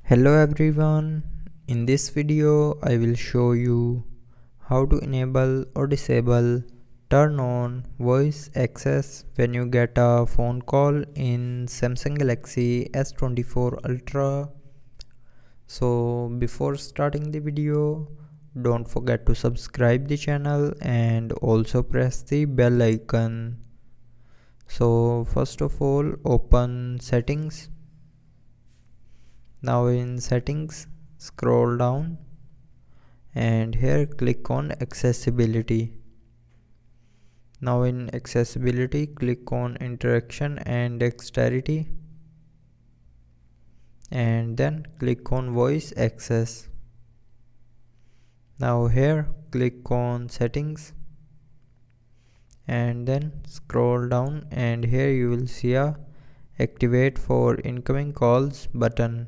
Hello everyone, in this video I will show you how to enable or disable turn on voice access when you get a phone call in Samsung Galaxy S24 Ultra. So before starting the video, don't forget to subscribe the channel and also press the bell icon. So first of all, open settings. Now in settings, scroll down and here click on accessibility. Now in accessibility, click on interaction and dexterity and then click on voice access. Now here click on settings and then scroll down and here you will see a activate for incoming calls button.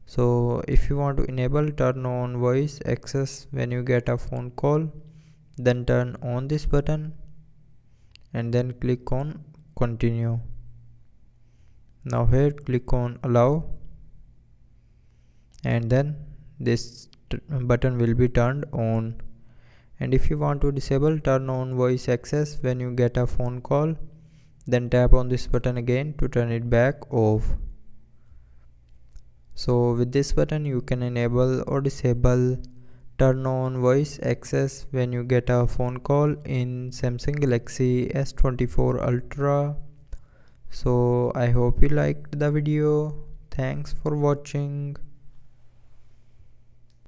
So if you want to enable turn on voice access when you get a phone call, then turn on this button and then click on continue. Now here click on allow and then this button will be turned on. And if you want to disable turn on voice access when you get a phone call, then tap on this button again to turn it back off. So with this button you can enable or disable turn on voice access when you get a phone call in Samsung Galaxy S24 Ultra. So I hope you liked the video. Thanks for watching.